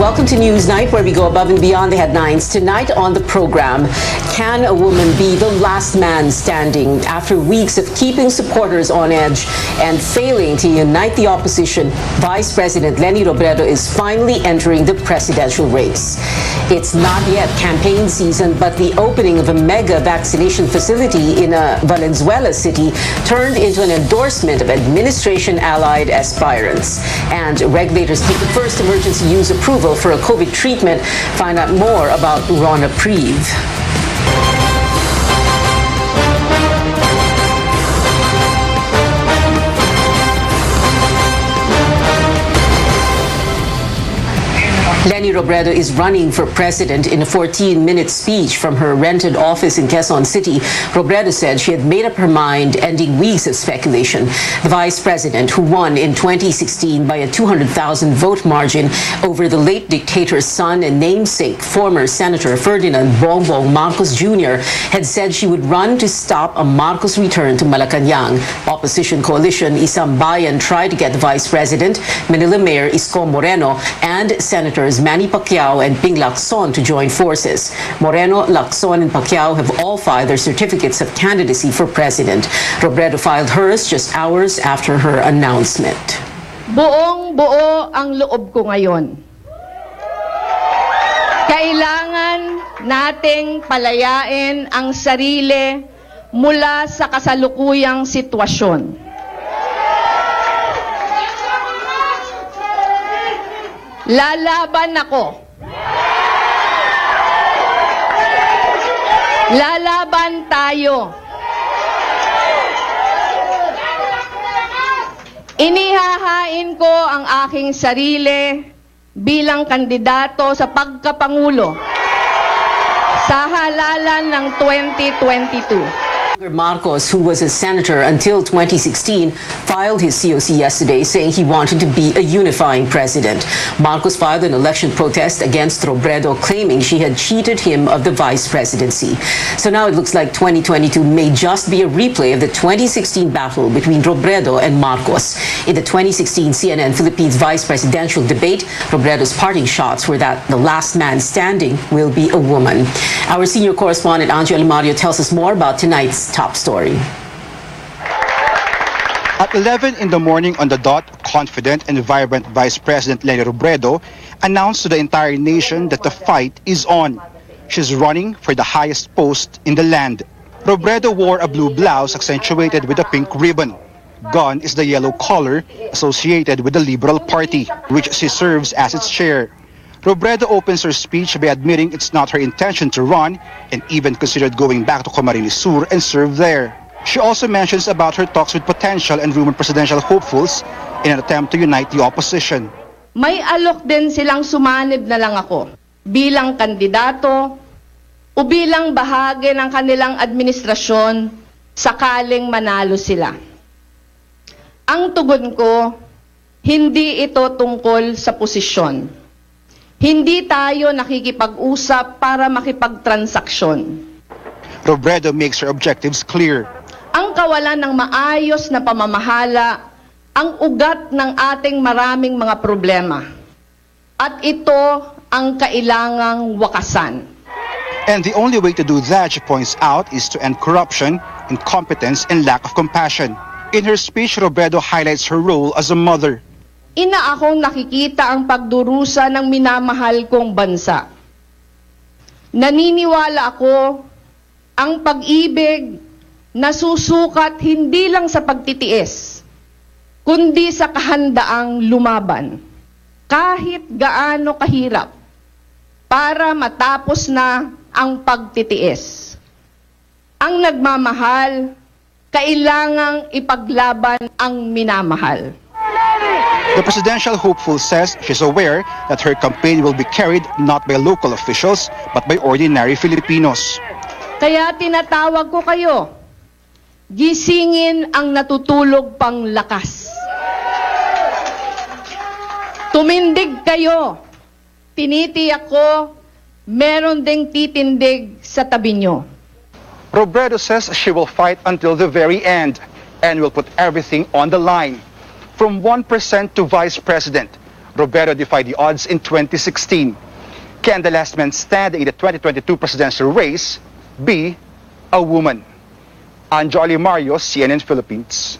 Welcome to News Night, where we go above and beyond the headlines. Tonight on the program, can a woman be the last man standing? After weeks of keeping supporters on edge and failing to unite the opposition, Vice President Leni Robredo is finally entering the presidential race. It's not yet campaign season, but the opening of a mega vaccination facility in a Valenzuela city turned into an endorsement of administration-allied aspirants. And regulators take the first emergency use approval for a COVID treatment. Find out more about Ronapreve. Leni Robredo is running for president. In a 14-minute speech from her rented office in Quezon City, Robredo said she had made up her mind, ending weeks of speculation. The vice president, who won in 2016 by a 200,000 vote margin over the late dictator's son and namesake, former Senator Ferdinand Bongbong Marcos Jr., had said she would run to stop a Marcos return to Malacanang. Opposition coalition Isang Bayan tried to get the vice president, Manila Mayor Isko Moreno, and Senators Manny Pacquiao and Ping Lacson to join forces. Moreno, Lacson, and Pacquiao have all filed their certificates of candidacy for president. Robredo filed hers just hours after her announcement. Buong-buo ang loob ko ngayon. Kailangan nating palayain ang sarili mula sa kasalukuyang sitwasyon. Lalaban ako. Lalaban tayo. Inihahain ko ang aking sarili bilang kandidato sa pagkapangulo sa halalan ng 2022. Marcos, who was a senator until 2016, filed his COC yesterday saying he wanted to be a unifying president. Marcos filed an election protest against Robredo, claiming she had cheated him of the vice presidency. So now it looks like 2022 may just be a replay of the 2016 battle between Robredo and Marcos. In the 2016 CNN Philippines vice presidential debate, Robredo's parting shots were that the last man standing will be a woman. Our senior correspondent Anjo Alimario tells us more about tonight's top story. At 11 in the morning on the dot, confident and vibrant Vice President Leni Robredo announced to the entire nation that the fight is on. She's running for the highest post in the land. Robredo wore a blue blouse accentuated with a pink ribbon. Gone is the yellow color associated with the Liberal Party, which she serves as its chair. Robredo opens her speech by admitting it's not her intention to run and even considered going back to Camarines Sur and serve there. She also mentions about her talks with potential and rumored presidential hopefuls in an attempt to unite the opposition. May alok din silang sumanib na lang ako bilang kandidato o bilang bahagi ng kanilang administrasyon sakaling manalo sila. Ang tugon ko, hindi ito tungkol sa posisyon. Hindi tayo nakikipag-usap para makipagtransaksyon. Robredo makes her objectives clear. Ang kawalan ng maayos na pamamahala ang ugat ng ating maraming mga problema. At ito ang kailangang wakasan. And the only way to do that, she points out, is to end corruption, incompetence, and lack of compassion. In her speech, Robredo highlights her role as a mother. Ina akong nakikita ang pagdurusa ng minamahal kong bansa. Naniniwala ako ang pag-ibig na susukat hindi lang sa pagtitiis, kundi sa kahandaang lumaban, kahit gaano kahirap, para matapos na ang pagtitiis. Ang nagmamahal, kailangang ipaglaban ang minamahal. The presidential hopeful says she's aware that her campaign will be carried not by local officials but by ordinary Filipinos. Kaya tinatawag ko kayo, gisingin ang natutulog pang lakas. Tumindig kayo, tinitiyak ko, meron ding titindig sa tabi nyo. Robredo says she will fight until the very end and will put everything on the line. From 1% to Vice President, Robredo defied the odds in 2016. Can the last man standing in the 2022 presidential race be a woman? Anjo Mario, CNN Philippines.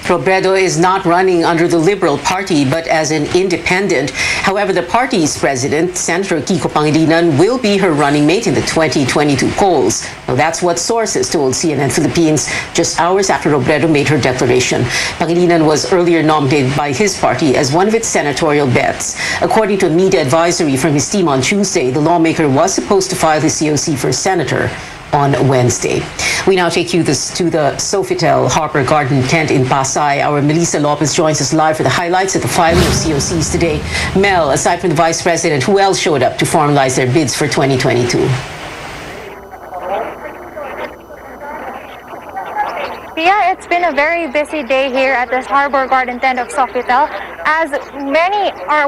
Robredo is not running under the Liberal Party but as an independent. However, the party's president, Senator Kiko Pangilinan, will be her running mate in the 2022 polls. Now, that's what sources told CNN Philippines just hours after Robredo made her declaration. Pangilinan was earlier nominated by his party as one of its senatorial bets. According to a media advisory from his team on Tuesday, the lawmaker was supposed to file his COC for senator on Wednesday. We now take you to the Sofitel Harper Garden tent in Pasay. Our Melissa Lopez joins us live for the highlights of the filing of COCs today. Mel, aside from the Vice President, who else showed up to formalize their bids for 2022? Yeah, it's been a very busy day here at the Harbor Garden tent of Sofitel, as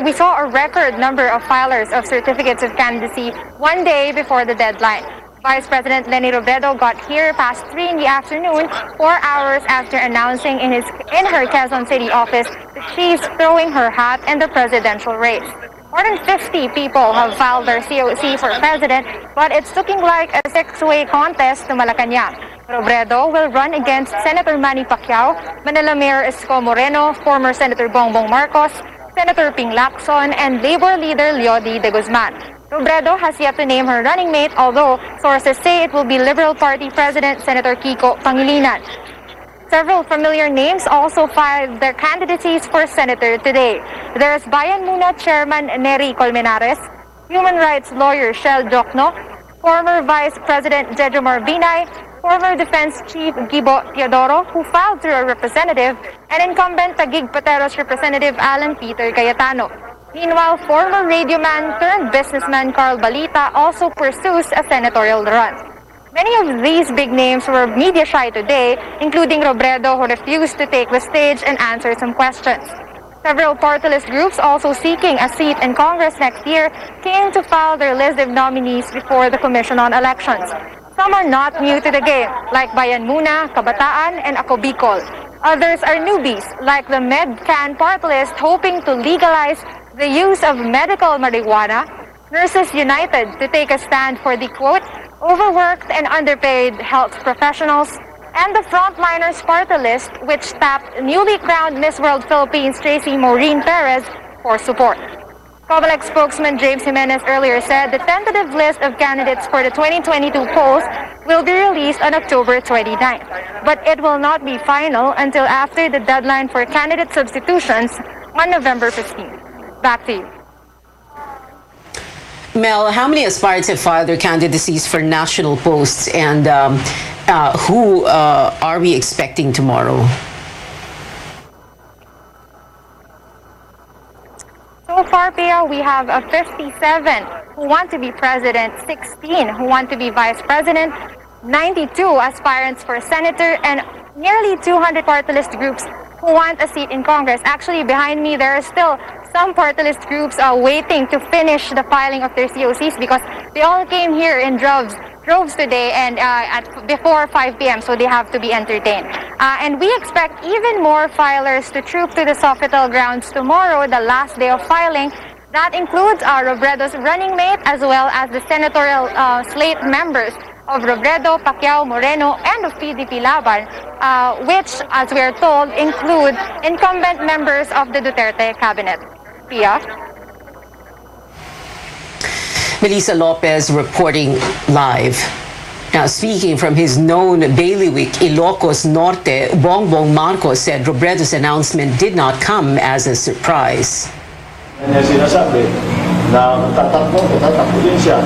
we saw a record number of filers of certificates of candidacy one day before the deadline. Vice President Leni Robredo got here past 3 in the afternoon, 4 hours after announcing in her Quezon City office that she's throwing her hat in the presidential race. More than 50 people have filed their COC for president, but it's looking like a six-way contest to Malacanang. Robredo will run against Senator Manny Pacquiao, Manila Mayor Isko Moreno, former Senator Bongbong Marcos, Senator Ping Lacson, and Labor leader Leody de Guzman. Robredo has yet to name her running mate, although sources say it will be Liberal Party President Senator Kiko Pangilinan. Several familiar names also filed their candidacies for senator today. There's Bayan Muna Chairman Nery Colmenares, human rights lawyer Shel Jokno, former Vice President Jejomar Binay, former Defense Chief Gibo Teodoro, who filed through a representative, and incumbent Taguig Pateros Representative Alan Peter Cayetano. Meanwhile, former radio man turned businessman Carl Balita also pursues a senatorial run. Many of these big names were media shy today, including Robredo, who refused to take the stage and answer some questions. Several party list groups also seeking a seat in Congress next year came to file their list of nominees before the Commission on Elections. Some are not new to the game, like Bayan Muna, Kabataan, and Ako Bicol. Others are newbies, like the MedCan party list hoping to legalize the use of medical marijuana, Nurses United to take a stand for the, quote, overworked and underpaid health professionals, and the Frontliners party list, which tapped newly crowned Miss World Philippines Tracy Maureen Perez for support. COMELEC spokesman James Jimenez earlier said the tentative list of candidates for the 2022 polls will be released on October 29th, but it will not be final until after the deadline for candidate substitutions on November 15th. Back to you. Mel, how many aspirants have filed their candidacies for national posts, and who are we expecting tomorrow? So far, Pia, we have 57 who want to be president, 16 who want to be vice president, 92 aspirants for senator, and nearly 200 party list groups who want a seat in Congress. Actually, behind me, there are still some party list groups waiting to finish the filing of their COCs because they all came here in droves today and before 5 p.m., so they have to be entertained. And we expect even more filers to troop to the Sofitel grounds tomorrow, the last day of filing. That includes Robredo's running mate as well as the senatorial slate members of Robredo, Pacquiao, Moreno, and of PDP Laban, which, as we are told, include incumbent members of the Duterte cabinet. Pia? Melissa Lopez reporting live. Now, speaking from his known bailiwick, Ilocos Norte, Bongbong Marcos said Robredo's announcement did not come as a surprise. Kanya sinasabi na tatakbo din siya.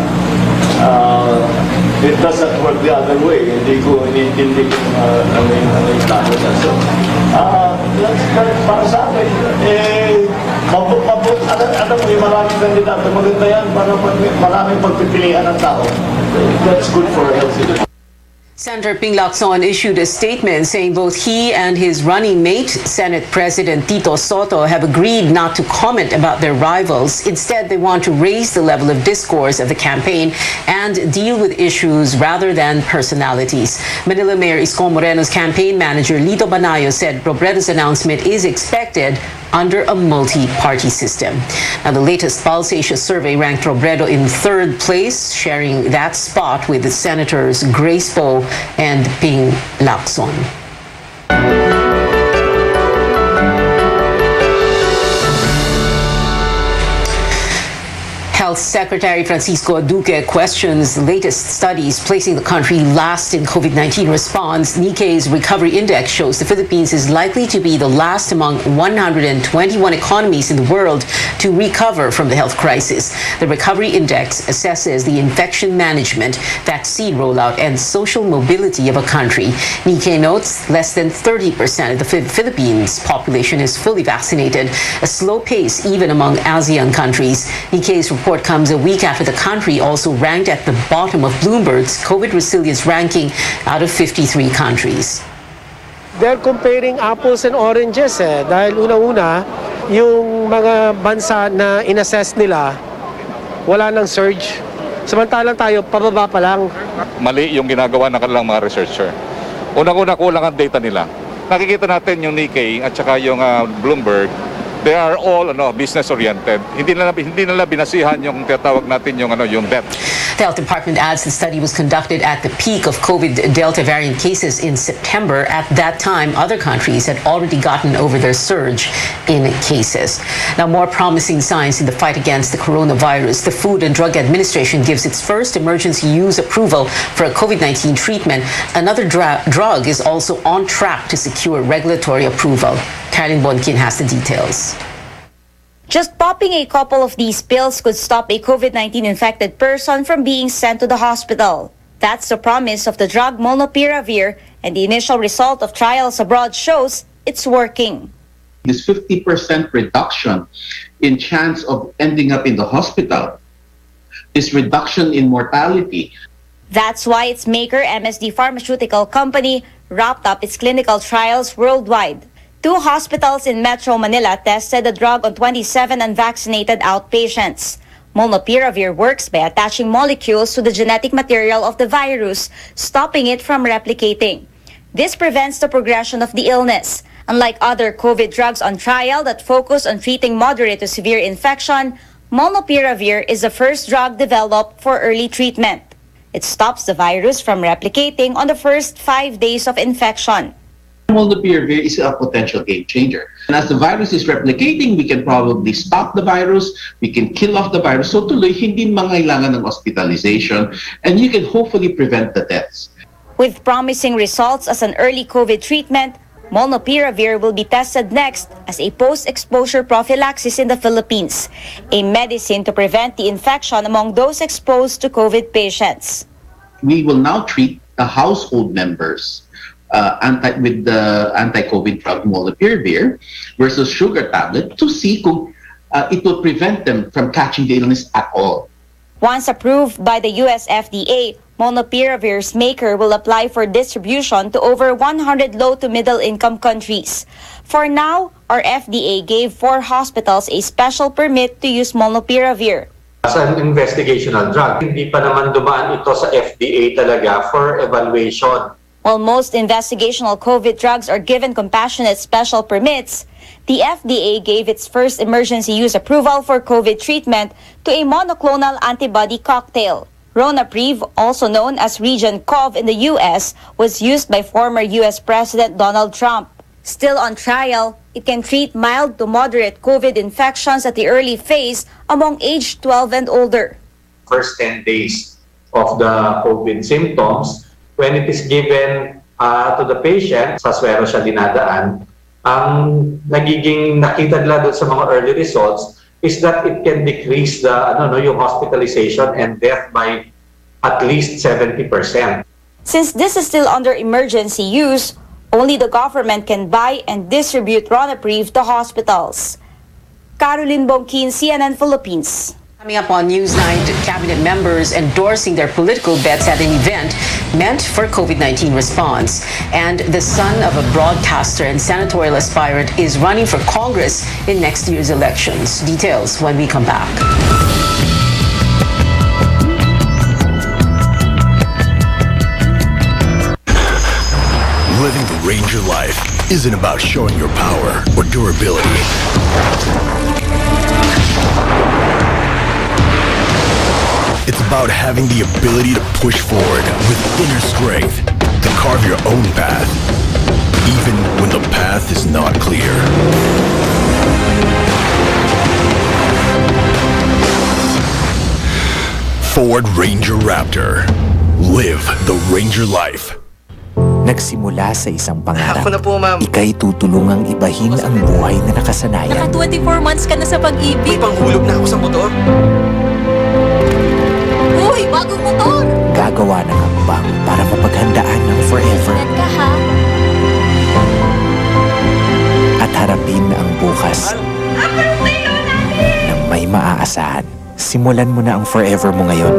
It doesn't work the other way. Hindi ko inintindi kung ano yung plano niya. So, para sa akin, alam mo, yung maraming kandidato, maganda yan para maraming pagpipilian ng tao. That's good for a healthy. Senator Ping Lacson issued a statement saying both he and his running mate, Senate President Tito Soto, have agreed not to comment about their rivals. Instead, they want to raise the level of discourse of the campaign and deal with issues rather than personalities. Manila Mayor Isko Moreno's campaign manager, Lito Banayo, said Robredo's announcement is expected under a multi-party system. Now, the latest Pulse Asia survey ranked Robredo in third place, sharing that spot with the Senators Grace Poe and Ping Lacson. Health Secretary Francisco Duque questions the latest studies placing the country last in COVID-19 response. Nikkei's recovery index shows the Philippines is likely to be the last among 121 economies in the world to recover from the health crisis. The recovery index assesses the infection management, vaccine rollout, and social mobility of a country. Nikkei notes less than 30% of the Philippines population is fully vaccinated, a slow pace even among ASEAN countries. Nikkei's report comes a week after the country also ranked at the bottom of Bloomberg's COVID resilience ranking out of 53 countries. They're comparing apples and oranges dahil una-una, yung mga bansa na inassess nila, wala nang surge. Samantalang tayo, pababa pa lang. Mali yung ginagawa ng kanilang mga researcher. Unang-una, kulang ang data nila. Nakikita natin yung Nikkei at saka yung Bloomberg. They are all business-oriented. Hindi nila binasihan yung tinatawag natin yung debt. The Health Department adds the study was conducted at the peak of COVID Delta variant cases in September. At that time, other countries had already gotten over their surge in cases. Now, more promising signs in the fight against the coronavirus. The Food and Drug Administration gives its first emergency use approval for a COVID-19 treatment. Another drug is also on track to secure regulatory approval. Caroline Bonkin has the details. Just popping a couple of these pills could stop a COVID-19 infected person from being sent to the hospital. That's the promise of the drug molnupiravir, and the initial result of trials abroad shows it's working. This 50% reduction in chance of ending up in the hospital, this reduction in mortality. That's why its maker, MSD Pharmaceutical Company, wrapped up its clinical trials worldwide. 2 hospitals in Metro Manila tested the drug on 27 unvaccinated outpatients. Molnupiravir works by attaching molecules to the genetic material of the virus, stopping it from replicating. This prevents the progression of the illness. Unlike other COVID drugs on trial that focus on treating moderate to severe infection, molnupiravir is the first drug developed for early treatment. It stops the virus from replicating on the first 5 days of infection. Molnupiravir is a potential game changer. And as the virus is replicating, we can probably stop the virus, we can kill off the virus, so tuloy hindi mangailangan ng hospitalization, and you can hopefully prevent the deaths. With promising results as an early COVID treatment, molnupiravir will be tested next as a post-exposure prophylaxis in the Philippines, a medicine to prevent the infection among those exposed to COVID patients. We will now treat the household members with the anti-COVID drug molnupiravir versus sugar tablet to see kung it will prevent them from catching the illness at all. Once approved by the US FDA, molnupiravir's maker will apply for distribution to over 100 low to middle income countries. For now, our FDA gave 4 hospitals a special permit to use molnupiravir. As an investigational drug, hindi pa naman dumaan ito sa FDA talaga for evaluation. While most investigational COVID drugs are given compassionate special permits, the FDA gave its first emergency use approval for COVID treatment to a monoclonal antibody cocktail. Ronapriv, also known as Regencov in the US, was used by former US President Donald Trump. Still on trial, it can treat mild to moderate COVID infections at the early phase among age 12 and older. First 10 days of the COVID symptoms, when it is given to the patient, sa swero siya dinadaan, ang nagiging nakita nila doon sa mga early results is that it can decrease the yung hospitalization and death by at least 70%. Since this is still under emergency use, only the government can buy and distribute Ronapriv to hospitals. Caroline Bonkin, CNN Philippines. Coming up on Newsnight, cabinet members endorsing their political bets at an event meant for COVID-19 response. And the son of a broadcaster and senatorial aspirant is running for Congress in next year's elections. Details when we come back. Living the Ranger life isn't about showing your power or durability. It's about having the ability to push forward with inner strength to carve your own path, even when the path is not clear. Ford Ranger Raptor. Live the Ranger life. Nagsimula sa isang pangarap. Ako na po, ma'am. Ika'y tutulungang ibahin ang buhay na nakasanayan. Naka 24 months ka na sa pag-ibig. May panghulog na ako sa motor. Uy, bagong motor! Gagawa ng hakbang para mapaghandaan ng forever. Ingat ka, ha? At harapin ang bukas na may maaasahan. Simulan mo na ang forever mo ngayon.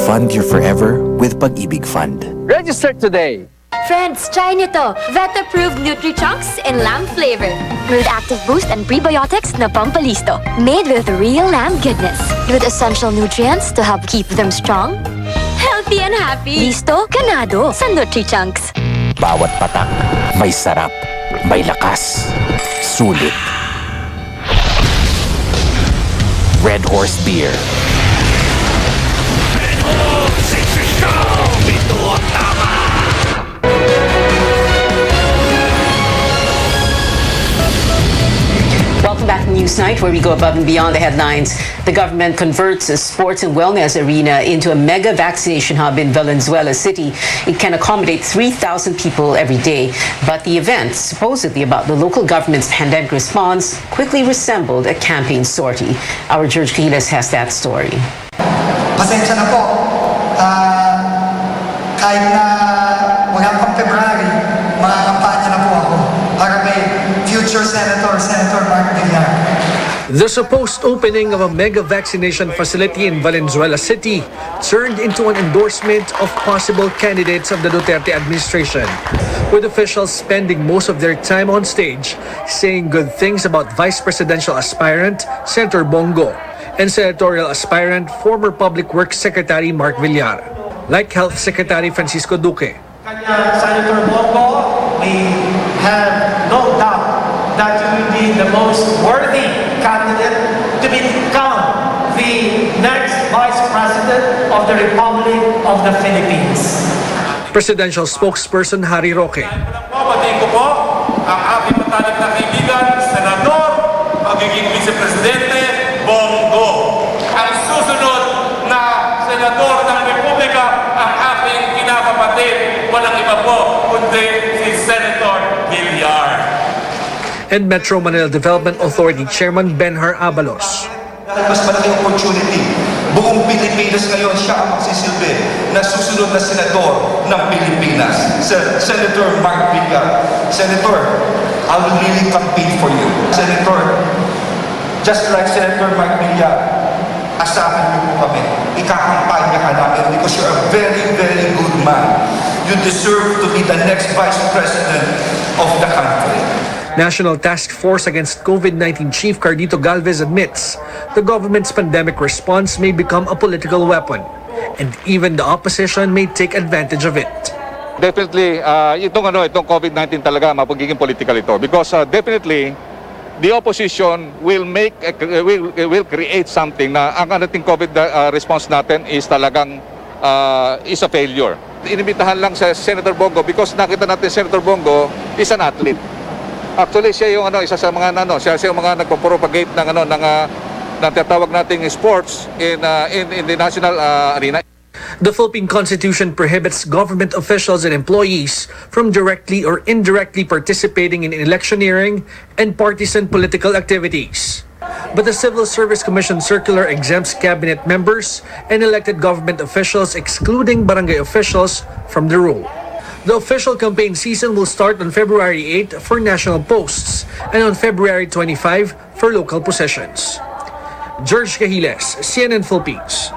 Fund your forever with Pag-ibig Fund. Register today. Friends, try nito. Vet-approved Nutri-Chunks in lamb flavor. With active boost and prebiotics na pampalisto. Made with real lamb goodness. With essential nutrients to help keep them strong, healthy and happy. Listo, ganado sa Nutri-Chunks. Bawat patak, may sarap, may lakas, sulit. Red Horse Beer. Welcome back to Newsnight, where we go above and beyond the headlines. The government converts a sports and wellness arena into a mega vaccination hub in Valenzuela City. It can accommodate 3,000 people every day. But the event, supposedly about the local government's pandemic response, quickly resembled a campaign sortie. Our George Quiles has that story. Pasensya na po. Kahit na wala pang February, makakampanya na po ako para may future Senator Mark Villar. The supposed opening of a mega vaccination facility in Valenzuela City turned into an endorsement of possible candidates of the Duterte administration, with officials spending most of their time on stage saying good things about Vice Presidential aspirant Senator Bongo and senatorial aspirant former Public Works Secretary Mark Villar, like Health Secretary Francisco Duque. Senator Bongo, we have no doubt that you will be the most worthy candidate to become the next Vice President of the Republic of the Philippines. Presidential spokesperson Harry Roque. Papatiin ko po ang aking matalik na kaibigan, Senador, magiging Vice Presidente, Bongo. Ang susunod na Senador ng Republika, ang aking kinakapatid, walang iba po, kundi si Senator Villar. And Metro Manila Development Authority Chairman Benhar Abalos. Mas malaking opportunity. Buong Pilipinas ngayon siya ang magsisilbi na susunod na senador ng Pilipinas. Senator Mark Villar. Senator, I will really campaign for you. Senator, just like Senator Mark Villar, asahan niyo po kami. Ikakampanya ka namin because you're a very, very good man. You deserve to be the next Vice President of the country. National Task Force Against COVID-19 Chief Cardito Galvez admits the government's pandemic response may become a political weapon, and even the opposition may take advantage of it. Definitely, itong COVID-19 talaga mapagiging political ito because definitely the opposition will create something na ang ating COVID response natin is talagang is a failure. Inimbitahan lang sa Senator Bongo because nakita natin Senator Bongo is an athlete. Actually, siya yung isa sa mga siya yung mga nagpo-propagate ng tatawag nating sports in the national arena. The Philippine Constitution prohibits government officials and employees from directly or indirectly participating in electioneering and partisan political activities. But the Civil Service Commission circular exempts cabinet members and elected government officials, excluding barangay officials, from the rule. The official campaign season will start on February 8 for national posts and on February 25 for local positions. George Cahiles, CNN Philippines.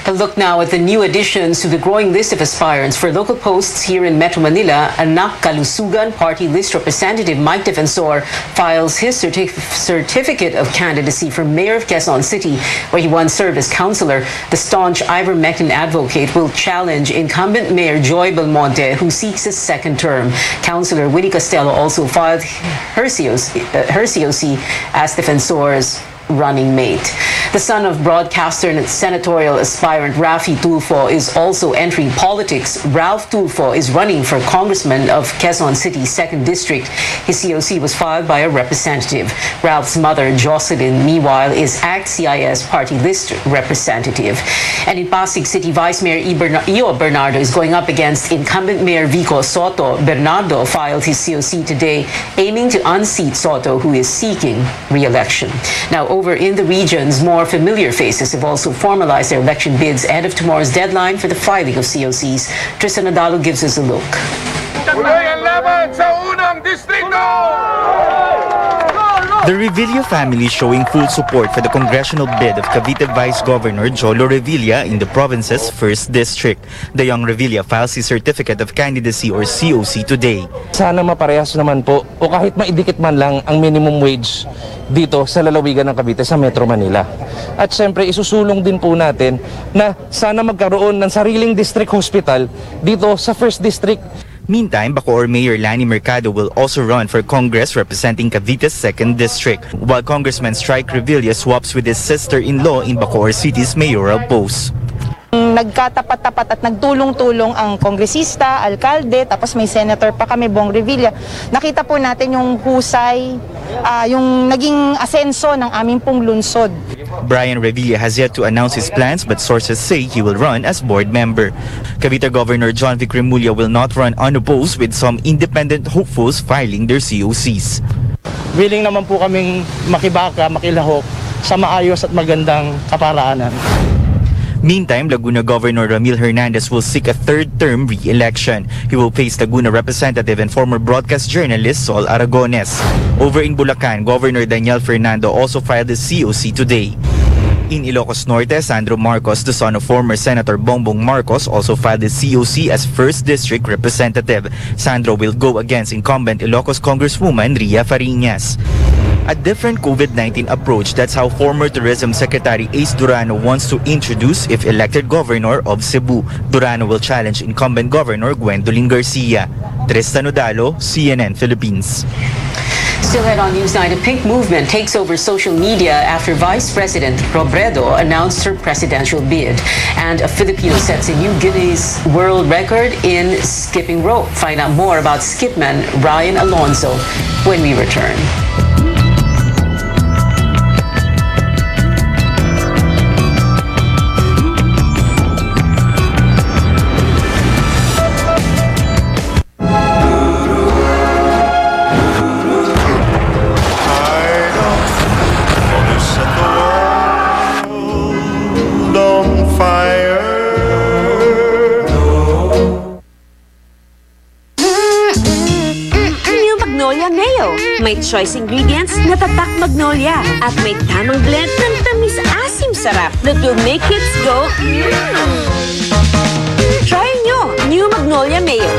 A look now at the new additions to the growing list of aspirants for local posts here in Metro Manila. Anak Kalusugan Party List Representative Mike Defensor files his certificate of candidacy for Mayor of Quezon City, where he once served as councilor. The staunch ivermectin advocate will challenge incumbent Mayor Joy Belmonte, who seeks a second term. Councilor Winnie Castelo also filed her COC as Defensor's running mate. The son of broadcaster and senatorial aspirant Rafi Tulfo is also entering politics. Ralph Tulfo is running for congressman of Quezon City's 2nd District. His COC was filed by a representative. Ralph's mother, Jocelyn, meanwhile, is ACT-CIS party list representative. And in Pasig City, Vice Mayor Io Bernardo is going up against incumbent Mayor Vico Soto. Bernardo filed his COC today, aiming to unseat Soto, who is seeking re-election. Now, over in the regions, more familiar faces have also formalized their election bids ahead of tomorrow's deadline for the filing of COCs. Tristan Nadalo gives us a look. The Revilla family showing full support for the congressional bid of Cavite Vice Governor Jolo Revilla in the province's 1st District. The young Revilla files his certificate of candidacy or COC today. Sana maparehas naman po o kahit maidikit man lang ang minimum wage dito sa lalawigan ng Cavite sa Metro Manila. At syempre isusulong din po natin na sana magkaroon ng sariling district hospital dito sa 1st District. Meantime, Bacoor Mayor Lani Mercado will also run for Congress representing Cavite's 2nd District, while Congressman Strike Revilla swaps with his sister-in-law in Bacoor City's mayoral post. Nagkatapat-tapat at nagtulong-tulong ang kongresista, alkalde, tapos may senator pa kami, Bong Revilla. Nakita po natin yung husay, yung naging asenso ng aming pong lungsod. Brian Revilla has yet to announce his plans, but sources say he will run as board member. Cavite Governor John Vic Remulla will not run unopposed, with some independent hopefuls filing their COCs. Willing naman po kaming makibaka, makilahok sa maayos at magandang kaparaanan. Meantime, Laguna Governor Ramil Hernandez will seek a 3rd term re-election. He will face Laguna representative and former broadcast journalist Sol Aragones. Over in Bulacan, Governor Daniel Fernando also filed his COC today. In Ilocos Norte, Sandro Marcos, the son of former Senator Bongbong Marcos, also filed his COC as 1st District Representative. Sandro will go against incumbent Ilocos Congresswoman Ria Fariñas. A different COVID-19 approach, that's how former Tourism Secretary Ace Durano wants to introduce if elected governor of Cebu. Durano will challenge incumbent Governor Gwendolyn Garcia. Tristan Odalo, CNN Philippines. Still ahead on Newsnight, a pink movement takes over social media after Vice President Robredo announced her presidential bid. And a Filipino sets a new Guinness World Record in skipping rope. Find out more about skipman Ryan Alonzo when we return. May choice ingredients na tatak Magnolia at may tamang blend ng tamis-asim sarap that will make kids go Try nyo, new Magnolia Mayo.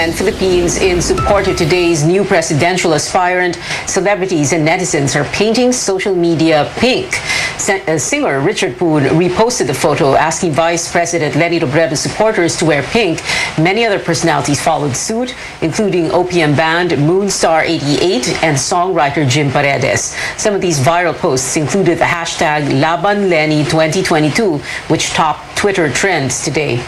and Philippines in support of today's new presidential aspirant. Celebrities and netizens are painting social media pink. Singer Richard Poon reposted the photo asking Vice President Leni Robredo supporters to wear pink. Many other personalities followed suit, including OPM band Moonstar 88 and songwriter Jim Paredes. Some of these viral posts included the hashtag LabanLeni2022, which topped Twitter trends today.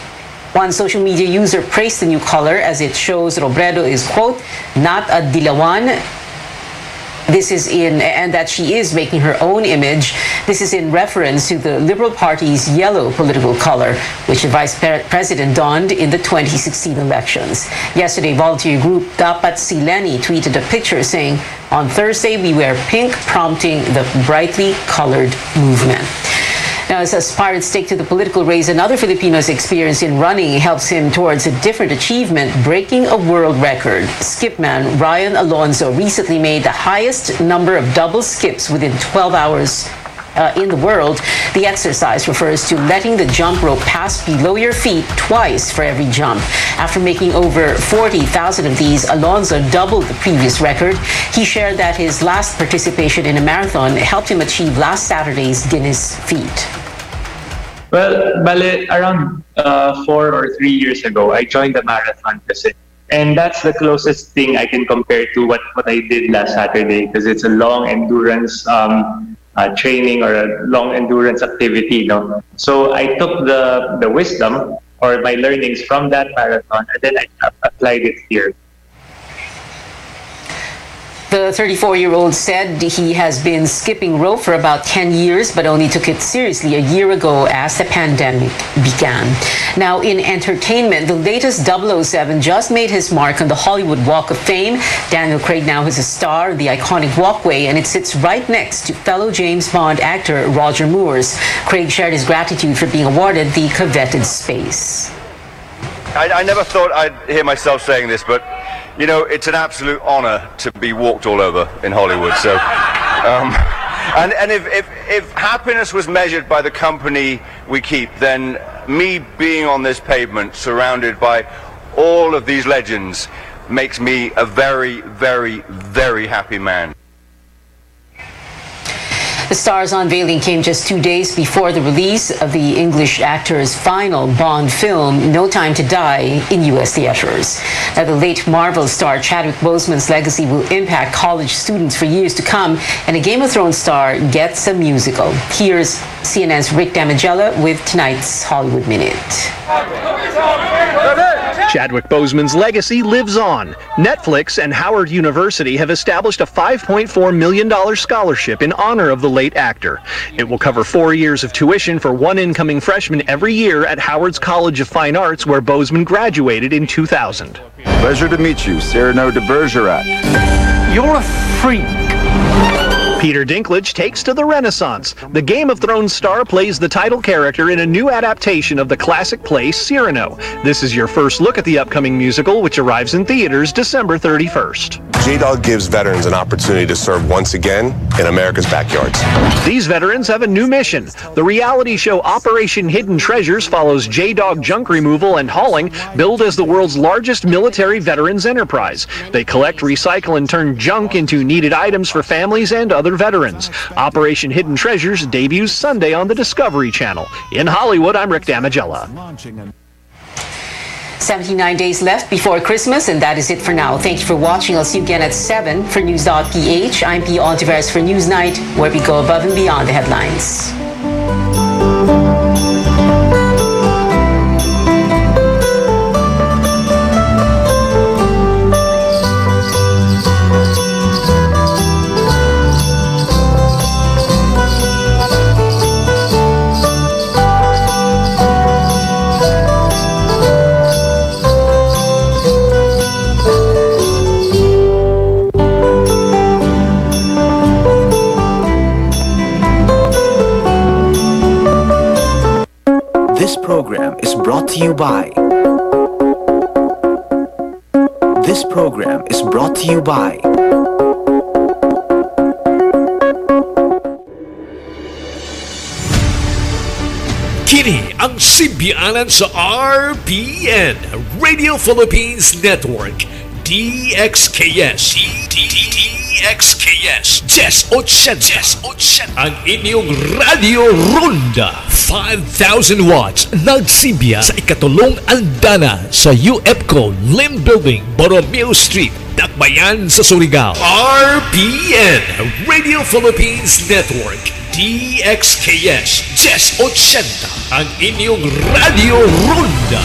One social media user praised the new color as it shows Robredo is, quote, not a dilawan. And that she is making her own image. This is in reference to the Liberal Party's yellow political color, which the Vice President donned in the 2016 elections. Yesterday, volunteer group Dapat Si Leni tweeted a picture saying, on Thursday, we wear pink, prompting the brightly colored movement. Now, as aspirants take to the political race, another Filipino's experience in running helps him towards a different achievement, breaking a world record. Skipman Ryan Alonzo recently made the highest number of double skips within 12 hours in the world. The exercise refers to letting the jump rope pass below your feet twice for every jump. After making over 40,000 of these, Alonzo doubled the previous record. He shared that his last participation in a marathon helped him achieve last Saturday's Guinness feat. Well, bale, around 4 or 3 years ago, I joined the marathon kasi. And that's the closest thing I can compare to what I did last Saturday, because it's a long endurance training or a long endurance activity. No? So I took the wisdom or my learnings from that marathon and then I applied it here. The 34-year-old said he has been skipping rope for about 10 years, but only took it seriously a year ago as the pandemic began. Now, in entertainment, the latest 007 just made his mark on the Hollywood Walk of Fame. Daniel Craig now is a star in the iconic walkway, and it sits right next to fellow James Bond actor Roger Moore's. Craig shared his gratitude for being awarded the coveted space. I never thought I'd hear myself saying this, but you know, it's an absolute honor to be walked all over in Hollywood. So, and if happiness was measured by the company we keep, then me being on this pavement, surrounded by all of these legends, makes me a very, very, very happy man. The star's unveiling came just 2 days before the release of the English actor's final Bond film, No Time to Die, in U.S. theaters. Now, the late Marvel star Chadwick Boseman's legacy will impact college students for years to come, and a Game of Thrones star gets a musical. Here's CNN's Rick Damigella with tonight's Hollywood Minute. Chadwick Boseman's legacy lives on. Netflix and Howard University have established a $5.4 million scholarship in honor of the late actor. It will cover 4 years of tuition for one incoming freshman every year at Howard's College of Fine Arts, where Boseman graduated in 2000. Pleasure to meet you, Cyrano de Bergerac. You're a freak. Peter Dinklage takes to the Renaissance. The Game of Thrones star plays the title character in a new adaptation of the classic play Cyrano. This is your first look at the upcoming musical, which arrives in theaters December 31st. J-Dog gives veterans an opportunity to serve once again in America's backyards. These veterans have a new mission. The reality show Operation Hidden Treasures follows J-Dog junk removal and hauling, billed as the world's largest military veterans enterprise. They collect, recycle, and turn junk into needed items for families and other veterans. Operation Hidden Treasures debuts Sunday on the Discovery Channel. In Hollywood, I'm Rick Damigella. 79 days left before Christmas, and that is it for now. Thank you for watching. I'll see you again at 7 for News.ph. I'm P. Ontiveros for Newsnight, where we go above and beyond the headlines. This program is brought to you by. This program is brought to you by. Kini ang simbiyanan sa RPN, Radio Philippines Network, DXKS, DXKS, Jess 80, ang inyong Radio Ronda, 5,000 watts, nagsimbiya sa ikatulong andana sa UFCO Lim Building, Borromeo Street, Dakbayan sa Surigao. RPN, Radio Philippines Network, DXKS, Jess 80, ang inyong Radio Ronda.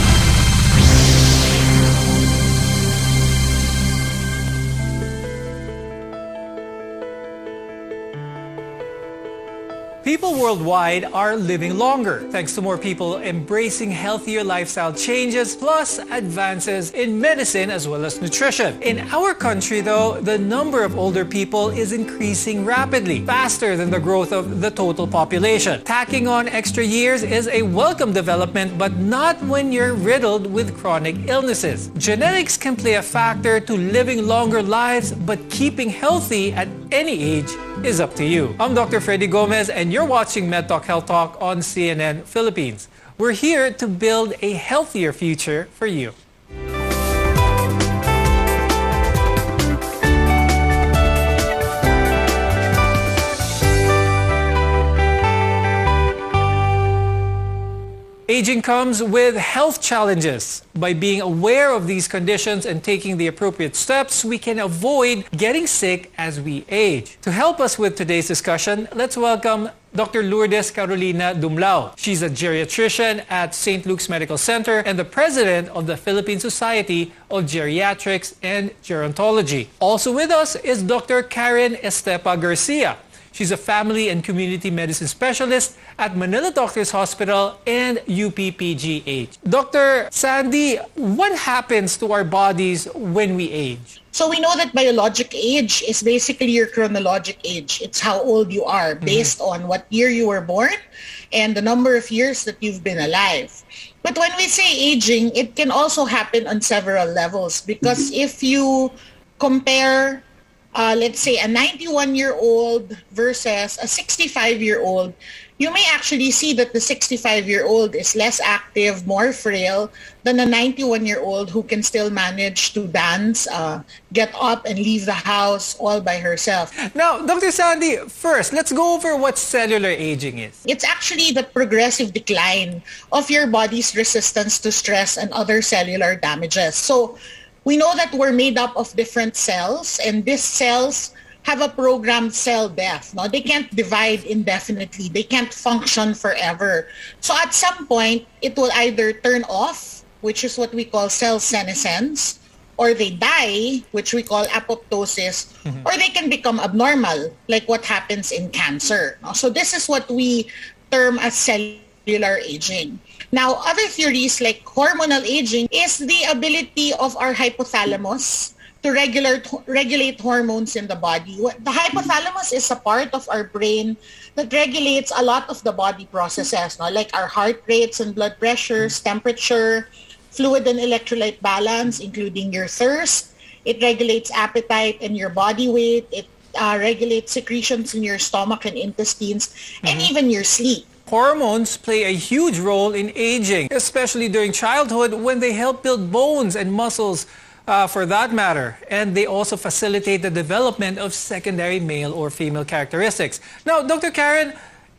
People worldwide are living longer thanks to more people embracing healthier lifestyle changes plus advances in medicine as well as nutrition. In our country, though, the number of older people is increasing rapidly, faster than the growth of the total population. Tacking on extra years is a welcome development, but not when you're riddled with chronic illnesses. Genetics can play a factor to living longer lives, but keeping healthy at any age is up to you. I'm Dr. Freddy Gomez, and you're watching MedTalk Health Talk on CNN Philippines. We're here to build a healthier future for you. Aging comes with health challenges. By being aware of these conditions and taking the appropriate steps, we can avoid getting sick as we age. To help us with today's discussion, let's welcome Dr. Lourdes Carolina Dumlao. She's a geriatrician at St. Luke's Medical Center and the president of the Philippine Society of Geriatrics and Gerontology. Also with us is Dr. Karen Estepa Garcia. She's a family and community medicine specialist at Manila Doctors Hospital and UPPGH. Dr. Sandy, what happens to our bodies when we age? So we know that biologic age is basically your chronologic age. It's how old you are based on what year you were born and the number of years that you've been alive. But when we say aging, it can also happen on several levels because if you compare let's say a 91-year-old versus a 65-year-old, you may actually see that the 65-year-old is less active, more frail than a 91-year-old who can still manage to dance, get up and leave the house all by herself. Now, Dr. Sandy, first, let's go over what cellular aging is. It's actually the progressive decline of your body's resistance to stress and other cellular damages. So, we know that we're made up of different cells, and these cells have a programmed cell death. No? They can't divide indefinitely. They can't function forever. So at some point, it will either turn off, which is what we call cell senescence, or they die, which we call apoptosis, or they can become abnormal, like what happens in cancer. No? So this is what we term as cellular aging. Now, other theories like hormonal aging is the ability of our hypothalamus to regulate hormones in the body. The hypothalamus is a part of our brain that regulates a lot of the body processes, no? Like our heart rates and blood pressures, temperature, fluid and electrolyte balance, including your thirst. It regulates appetite and your body weight. It regulates secretions in your stomach and intestines, and even your sleep. Hormones play a huge role in aging, especially during childhood when they help build bones and muscles for that matter. And they also facilitate the development of secondary male or female characteristics. Now, Dr. Karen,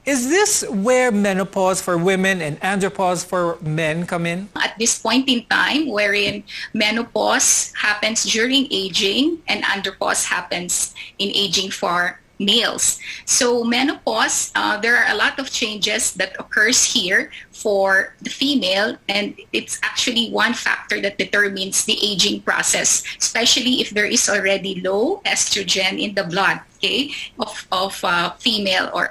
is this where menopause for women and andropause for men come in? At this point in time, wherein menopause happens during aging and andropause happens in aging for males. So menopause, there are a lot of changes that occurs here for the female, and it's actually one factor that determines the aging process, especially if there is already low estrogen in the blood, okay, of female or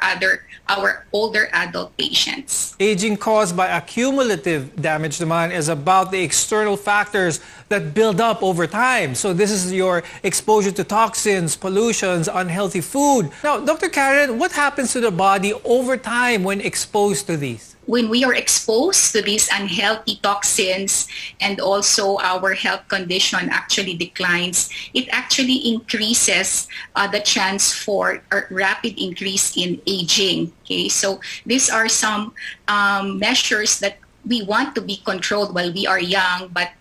our older adult patients. Aging caused by accumulative damage naman is about the external factors that build up over time. So this is your exposure to toxins, pollutions, unhealthy food. Now, Dr. Karen, what happens to the body over time when exposed to these? when we are exposed to these unhealthy toxins and also our health condition actually declines, it actually increases the chance for a rapid increase in aging. Okay, so these are some measures that we want to be controlled while we are young, but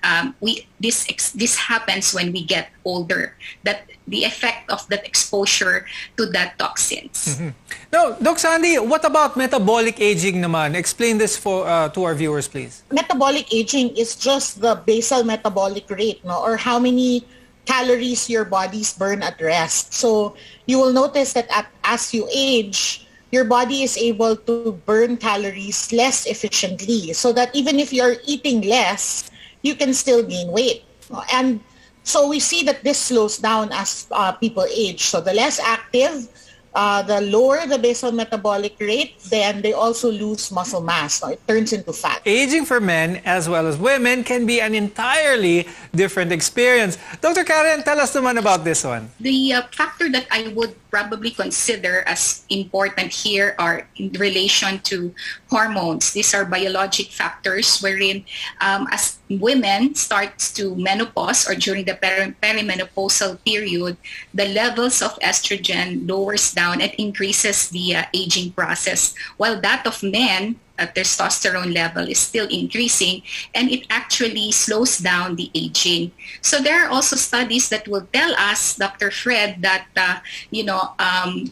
this happens when we get older. That the effect of that exposure to that toxins. Mm-hmm. Now, Doc Sandy, what about metabolic aging naman? Explain this for to our viewers, please. Metabolic aging is just the basal metabolic rate, no, or how many calories your bodies burn at rest. So you will notice that as you age, your body is able to burn calories less efficiently, so that even if you're eating less, you can still gain weight. And so we see that this slows down as people age. So the less active, the lower the basal metabolic rate, then they also lose muscle mass. So it turns into fat. Aging for men as well as women can be an entirely different experience. Dr. Karen, tell us naman about this one. The factor that I would probably consider as important here are in relation to hormones. These are biologic factors wherein as women starts to menopause or during the perimenopausal period, the levels of estrogen lowers down and increases the aging process, while that of men, testosterone level is still increasing, and it actually slows down the aging. So there are also studies that will tell us, Dr. Fred, that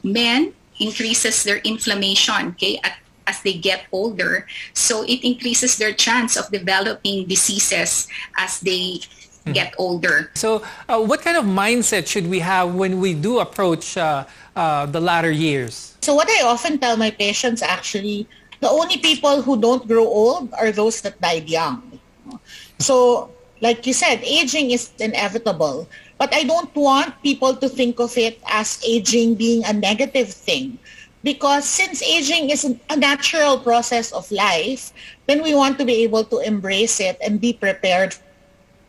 men increases their inflammation, okay, as they get older. So it increases their chance of developing diseases as they get older. So what kind of mindset should we have when we do approach the latter years? So what I often tell my patients, actually, the only people who don't grow old are those that died young. So, like you said, aging is inevitable. But I don't want people to think of it as aging being a negative thing. Because since aging is a natural process of life, then we want to be able to embrace it and be prepared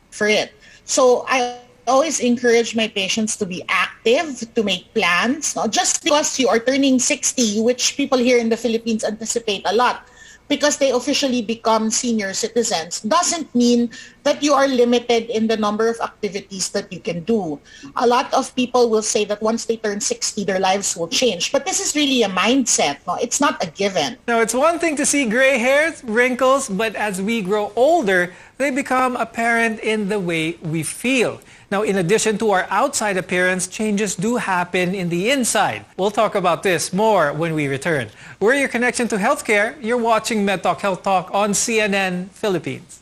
for it. So I always encourage my patients to be active, to make plans. Not just because you are turning 60, which people here in the Philippines anticipate a lot, because they officially become senior citizens, doesn't mean that you are limited in the number of activities that you can do. A lot of people will say that once they turn 60, their lives will change. But this is really a mindset. No? It's not a given. Now, it's one thing to see gray hairs, wrinkles, but as we grow older, they become apparent in the way we feel. Now, in addition to our outside appearance, changes do happen in the inside. We'll talk about this more when we return. We're your connection to healthcare. You're watching MedTalk Health Talk on CNN Philippines.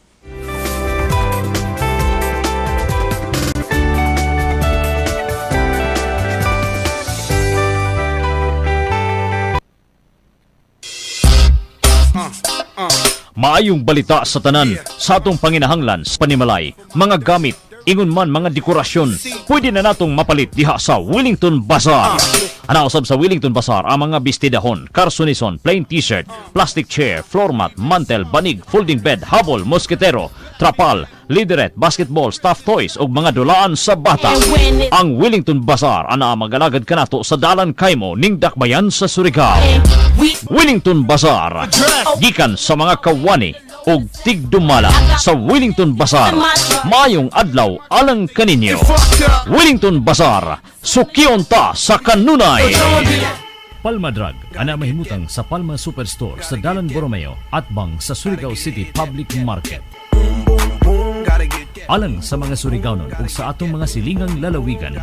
Maayong balita sa tanan sa atong panginahanglan sa panimalay, mga gamit, ingon man mga dekorasyon, pwede na natong mapalit diha sa Wellington Bazaar. Anausab sa Wellington Bazaar ang mga bestidahon, karsunison, plain t-shirt, plastic chair, floor mat, mantel, banig, folding bed, habol, mosketero, trapal, lideret, basketball, stuffed toys ug mga dulaan sa bata. Ang Wellington Bazaar ana magalagad kanato sa Dalan Kaimo ning Dakbayan sa Surigao. Wellington Bazaar, gikan sa mga kawani og tigdumala sa Wellington Bazaar. Mayong adlaw alang kaninyo. Wellington Bazaar, sukion ta sa kanunay. Palma Drug, ana mahimutang sa Palma Superstore sa Dalan Borromeo at bang sa Surigao City Public Market. Alang sa mga Surigaonon ug sa atong mga silingang lalawigan,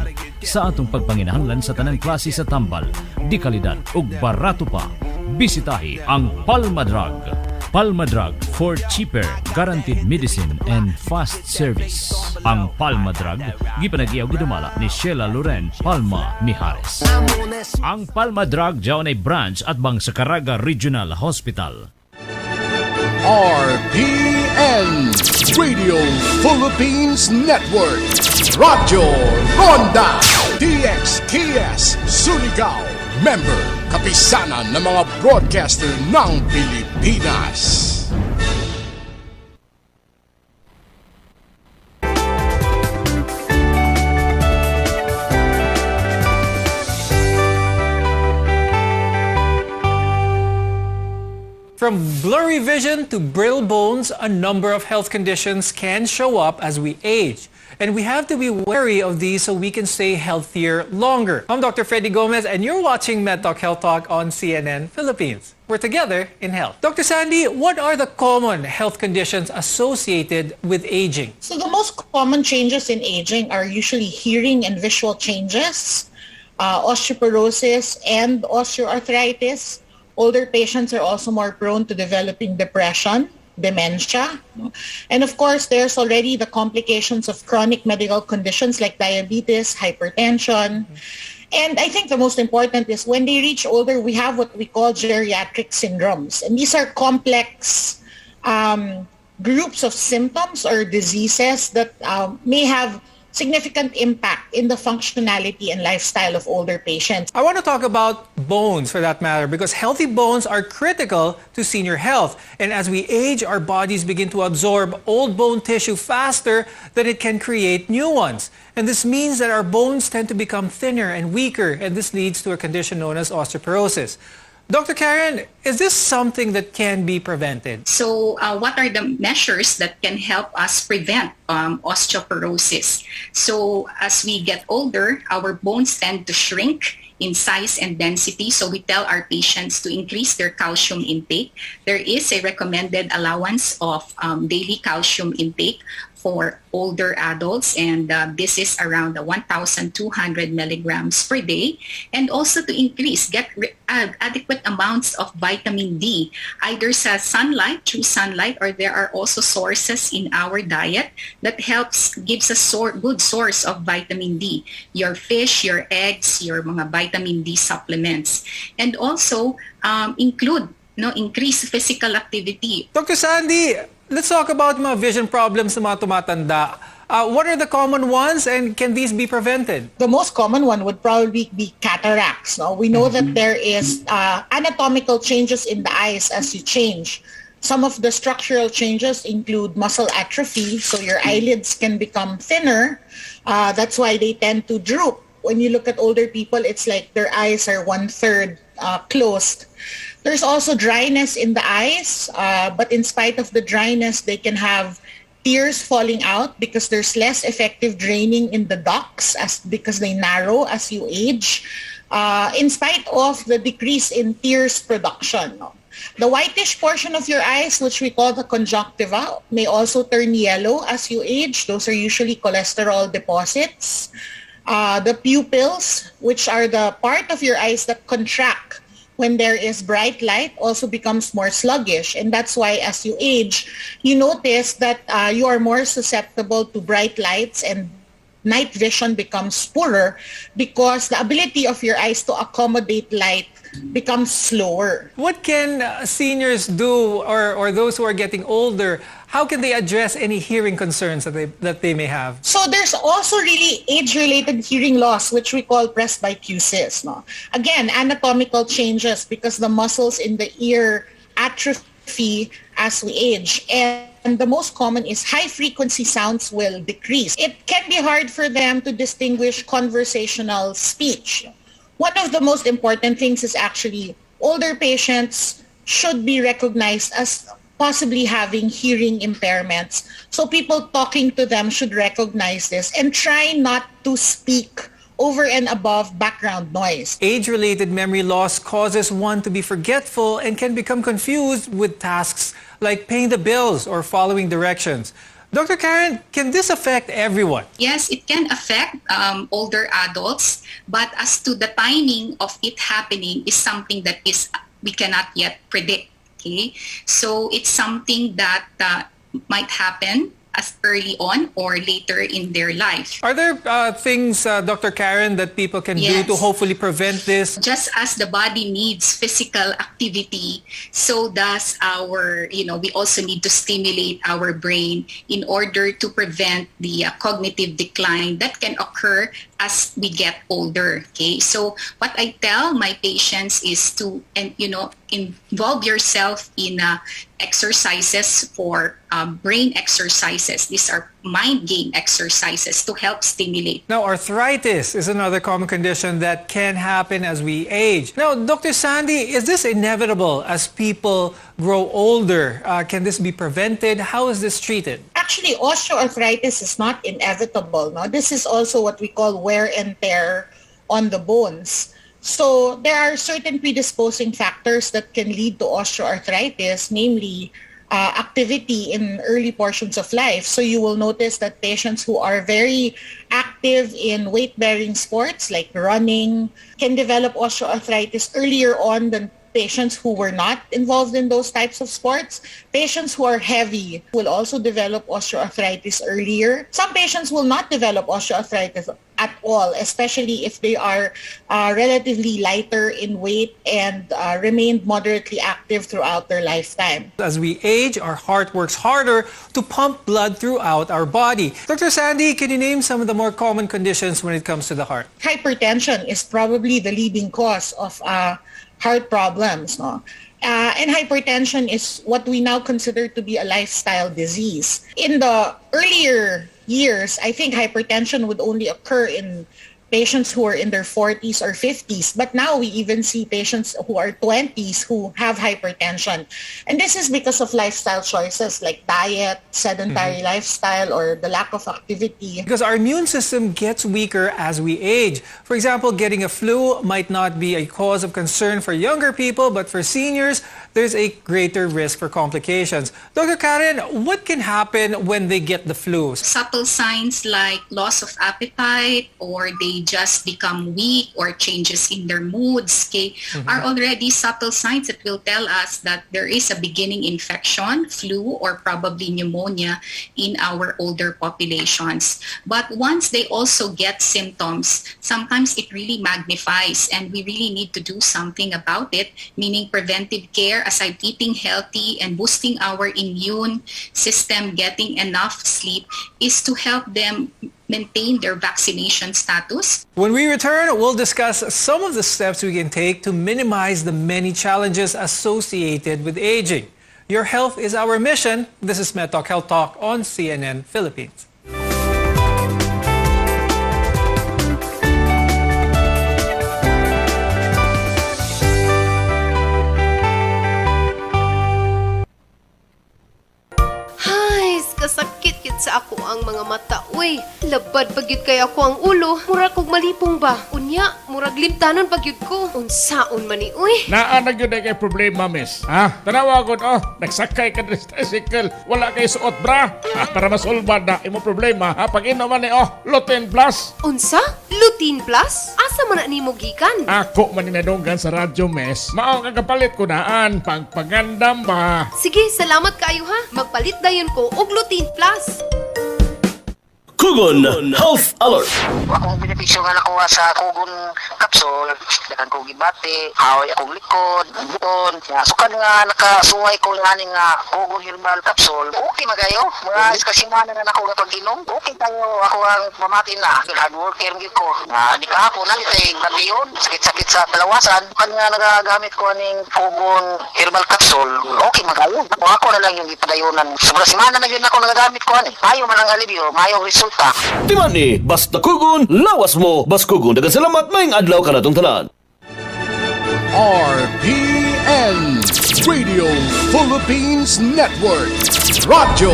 sa atong pagpanginahanglan sa tanang klase sa tambal, di kalidad ug barato pa, bisitahi ang Palma Drug. Palma Drug for cheaper, guaranteed medicine and fast service. Ang Palma Drug, gipanagiyaw gidumala ni Sheila Loren Palma Mijares. Ang Palma Drug jaon ay branch at bang sa Caraga Regional Hospital. RPN Radio Philippines Network, Radyo Ronda DXKS Surigao, member kapisanan ng mga broadcaster ng Pilipinas. From blurry vision to brittle bones, a number of health conditions can show up as we age. And we have to be wary of these so we can stay healthier longer. I'm Dr. Freddy Gomez, and you're watching MedTalk Health Talk on CNN Philippines. We're together in health. Dr. Sandy, what are the common health conditions associated with aging? So the most common changes in aging are usually hearing and visual changes, osteoporosis and osteoarthritis. Older patients are also more prone to developing depression, dementia. And of course, there's already the complications of chronic medical conditions like diabetes, hypertension. And I think the most important is when they reach older, we have what we call geriatric syndromes. And these are complex groups of symptoms or diseases that may have significant impact in the functionality and lifestyle of older patients. I want to talk about bones for that matter, because healthy bones are critical to senior health. And as we age, our bodies begin to absorb old bone tissue faster than it can create new ones. And this means that our bones tend to become thinner and weaker, and this leads to a condition known as osteoporosis. Dr. Karen, is this something that can be prevented? So what are the measures that can help us prevent osteoporosis? So as we get older, our bones tend to shrink in size and density. So we tell our patients to increase their calcium intake. There is a recommended allowance of daily calcium intake for older adults, and this is around 1,200 milligrams per day. And also to get adequate amounts of vitamin D, either sa sunlight, through sunlight, or there are also sources in our diet that gives us good source of vitamin D. Your fish, your eggs, your mga vitamin D supplements. And also increase physical activity. Dr. Sandy, let's talk about mga vision problems ng mga tumatanda. What are the common ones, and can these be prevented? The most common one would probably be cataracts. No? We know that there is anatomical changes in the eyes as you change. Some of the structural changes include muscle atrophy, so your eyelids can become thinner. That's why they tend to droop. When you look at older people, it's like their eyes are 1/3 closed. There's also dryness in the eyes, but in spite of the dryness, they can have tears falling out because there's less effective draining in the ducts because they narrow as you age, in spite of the decrease in tears production. The whitish portion of your eyes, which we call the conjunctiva, may also turn yellow as you age. Those are usually cholesterol deposits. The pupils, which are the part of your eyes that contract when there is bright light, also becomes more sluggish. And that's why as you age, you notice that you are more susceptible to bright lights, and night vision becomes poorer because the ability of your eyes to accommodate light becomes slower. What can seniors do, or those who are getting older? How can they address any hearing concerns that they may have? So there's also really age-related hearing loss, which we call presbycusis. No? Again, anatomical changes because the muscles in the ear atrophy as we age. And the most common is high-frequency sounds will decrease. It can be hard for them to distinguish conversational speech. One of the most important things is actually older patients should be recognized as possibly having hearing impairments. So people talking to them should recognize this and try not to speak over and above background noise. Age-related memory loss causes one to be forgetful and can become confused with tasks like paying the bills or following directions. Dr. Karen, can this affect everyone? Yes, it can affect older adults, but as to the timing of it happening is something that we cannot yet predict. Okay? So it's something that might happen as early on or later in their life. Are there things, Dr. Karen, that people can do to hopefully prevent this? Just as the body needs physical activity, so does we also need to stimulate our brain in order to prevent the cognitive decline that can occur as we get older. Okay, so what I tell my patients is to, involve yourself in exercises for brain exercises. These are mind game exercises to help stimulate. Now, arthritis is another common condition that can happen as we age. Now, Dr. Sandy, is this inevitable as people grow older? Can this be prevented? How is this treated? Actually, osteoarthritis is not inevitable. No? This is also what we call wear and tear on the bones. So there are certain predisposing factors that can lead to osteoarthritis, namely activity in early portions of life. So you will notice that patients who are very active in weight-bearing sports like running can develop osteoarthritis earlier on than patients who were not involved in those types of sports. Patients who are heavy will also develop osteoarthritis earlier. Some patients will not develop osteoarthritis at all, especially if they are relatively lighter in weight and remained moderately active throughout their lifetime. As we age, our heart works harder to pump blood throughout our body. Dr. Sandy, can you name some of the more common conditions when it comes to the heart? Hypertension is probably the leading cause of heart problems. No? And hypertension is what we now consider to be a lifestyle disease. In the earlier years, I think hypertension would only occur in patients who are in their 40s or 50s. But now we even see patients who are 20s who have hypertension. And this is because of lifestyle choices like diet, sedentary lifestyle, or the lack of activity. Because our immune system gets weaker as we age. For example, getting a flu might not be a cause of concern for younger people, but for seniors, there's a greater risk for complications. Dr. Karen, what can happen when they get the flu? Subtle signs like loss of appetite, or they just become weak, or changes in their moods, are already subtle signs that will tell us that there is a beginning infection, flu, or probably pneumonia in our older populations. But once they also get symptoms, sometimes it really magnifies, and we really need to do something about it, meaning preventive care, aside eating healthy and boosting our immune system, getting enough sleep, is to help them maintain their vaccination status. When we return, we'll discuss some of the steps we can take to minimize the many challenges associated with aging. Your health is our mission. This is MedTalk Health Talk on CNN Philippines. Kasakit yun sa ako ang mga mata. Uy, labad pagyud kay ako ang ulo. Murag kog malipong ba? Unya, murag limtanon pagyud ko. Unsaon man ni, uy. Naanag yun ay kay problema, miss. Tanawa ko, nagsakay ka ng tricycle. Wala kay suot bra. Para masolba na imo problema. Pag inuman ni, Lutein Plus. Unsa? Lutein Plus? Asa man na nimo gikan? Ako man ninadunggan sa radyo, miss. Maong kagapalit ko naan. Pagpagandam ba? Sige, salamat kaayo ha. Magpalit dayon ko og Lutein Plus. Kugon Health Alert. Akong benepisyo nga nakuha sa Kugon capsule, dakan ko gibati, haway akong likod, buton. Sukan nga nakasuway ko nga nga Kugon Herbal Capsule. Okay magayo, mga iskasimana na ako nga pag-inom. Okay tayo ako ang mamati na. Hard worker ngid ko. Di ka ako na ditay babiyon, sakit-sakit sa kalawasan. Kan nga nagagamit ko ning Kugon Herbal Capsule. Okay magayo. Ako na lang yung ipadayonan. Sobra semana na yun ako nagagamit ko ani. Mayo man ang alibyo, mayo resulta. Timani, basta kugon, lawas mo, bas kugon. Dagan salamat, maing adlaw ka na tong tanan. RPN Radio Philippines Network. Radyo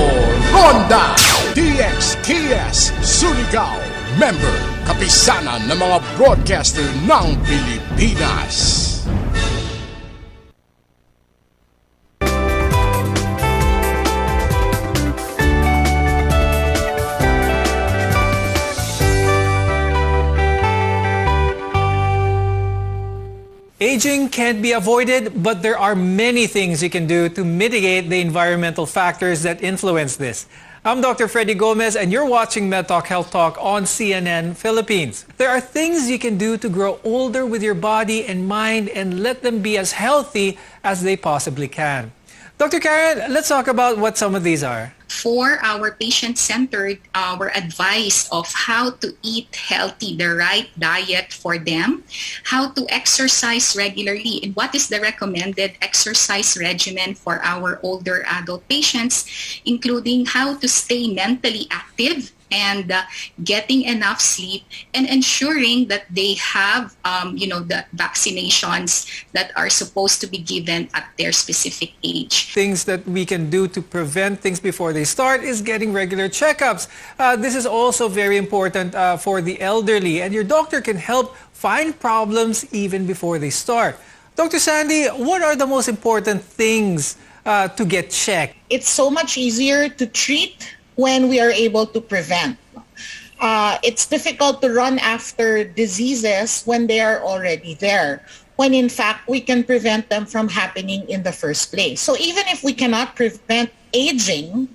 Ronda DXKS Surigao. Member, kapisanan ng mga broadcaster ng Pilipinas. Aging can't be avoided, but there are many things you can do to mitigate the environmental factors that influence this. I'm Dr. Freddy Gomez, and you're watching MedTalk Health Talk on CNN Philippines. There are things you can do to grow older with your body and mind and let them be as healthy as they possibly can. Dr. Karen, let's talk about what some of these are. For our patient-centered, our advice of how to eat healthy, the right diet for them, how to exercise regularly, and what is the recommended exercise regimen for our older adult patients, including how to stay mentally active and getting enough sleep and ensuring that they have, the vaccinations that are supposed to be given at their specific age. Things that we can do to prevent things before they start is getting regular checkups. This is also very important for the elderly, and your doctor can help find problems even before they start. Dr. Sandy, what are the most important things to get checked? It's so much easier to treat when we are able to prevent. It's difficult to run after diseases when they are already there, when in fact we can prevent them from happening in the first place. So even if we cannot prevent aging,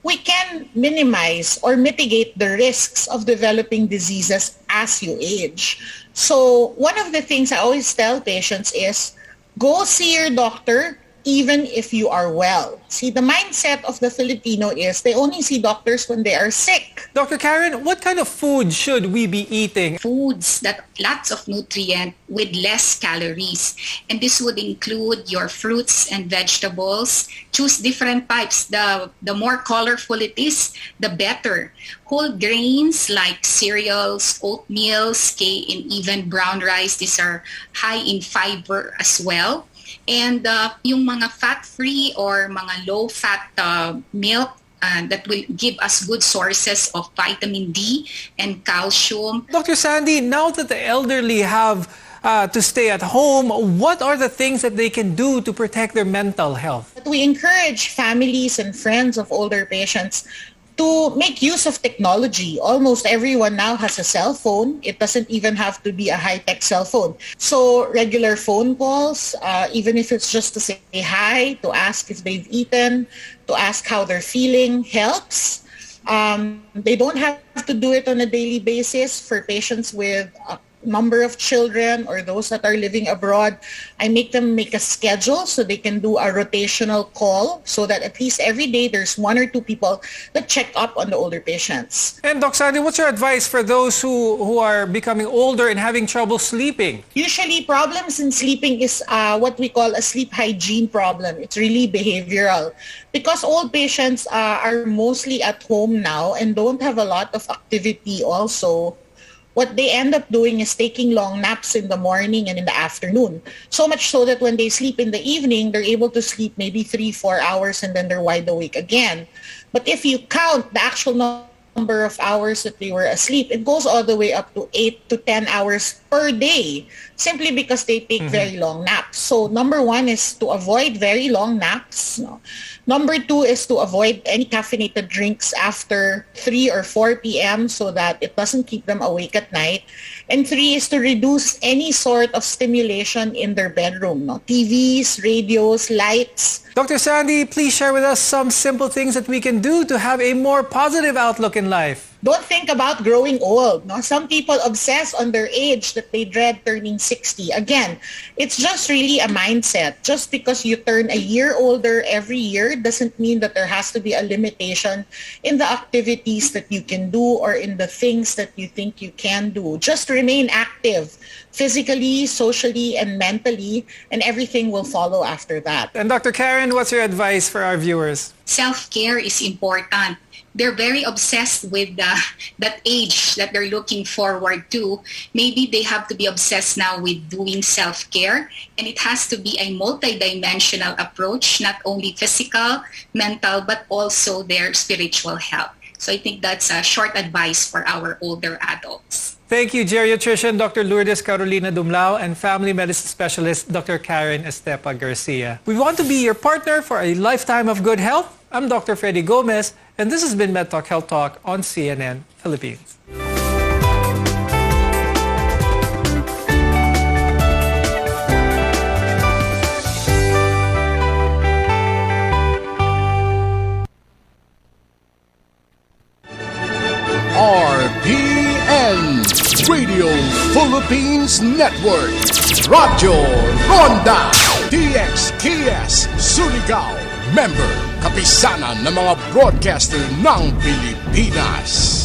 we can minimize or mitigate the risks of developing diseases as you age. So one of the things I always tell patients is go see your doctor even if you are well. See, the mindset of the Filipino is they only see doctors when they are sick. Dr. Karen, what kind of food should we be eating? Foods that lots of nutrient with less calories. And this would include your fruits and vegetables. Choose different types. The more colorful it is, the better. Whole grains like cereals, oatmeals, and even brown rice, these are high in fiber as well. And yung mga fat-free or mga low-fat milk that will give us good sources of vitamin D and calcium. Dr. Sandy, now that the elderly have to stay at home, what are the things that they can do to protect their mental health? We encourage families and friends of older patients to make use of technology. Almost everyone now has a cell phone. It doesn't even have to be a high-tech cell phone. So regular phone calls, even if it's just to say hi, to ask if they've eaten, to ask how they're feeling, helps. They don't have to do it on a daily basis. For patients with a number of children or those that are living abroad, I make them make a schedule so they can do a rotational call so that at least every day there's one or two people that check up on the older patients. And Dr. Sandy, what's your advice for those who are becoming older and having trouble sleeping? Usually problems in sleeping is what we call a sleep hygiene problem. It's really behavioral. Because old patients are mostly at home now and don't have a lot of activity also, what they end up doing is taking long naps in the morning and in the afternoon. So much so that when they sleep in the evening, they're able to sleep maybe 3-4 hours and then they're wide awake again. But if you count the actual number of hours that they were asleep, it goes all the way up to 8 to 10 hours per day, simply because they take very long naps. So number one is to avoid very long naps. Number two is to avoid any caffeinated drinks after 3 or 4 p.m. so that it doesn't keep them awake at night. And 3 is to reduce any sort of stimulation in their bedroom. TVs, radios, lights. Dr. Sandy, please share with us some simple things that we can do to have a more positive outlook in life. Don't think about growing old. Some people obsess on their age that they dread turning 60. Again, it's just really a mindset. Just because you turn a year older every year doesn't mean that there has to be a limitation in the activities that you can do or in the things that you think you can do. Just remain active physically, socially, and mentally, and everything will follow after that. And Dr. Karen, what's your advice for our viewers? Self-care is important. They're very obsessed with that age that they're looking forward to. Maybe they have to be obsessed now with doing self-care, and it has to be a multidimensional approach, not only physical, mental, but also their spiritual health. So I think that's a short advice for our older adults. Thank you, geriatrician Dr. Lourdes Carolina Dumlao and family medicine specialist Dr. Karen Estepa Garcia. We want to be your partner for a lifetime of good health. I'm Dr. Freddy Gomez, and this has been MedTalk Health Talk on CNN Philippines. RPN Radio Philippines Network. Radyo Ronda DXKS Surigao Member, kapisanan ng mga broadcaster ng Pilipinas.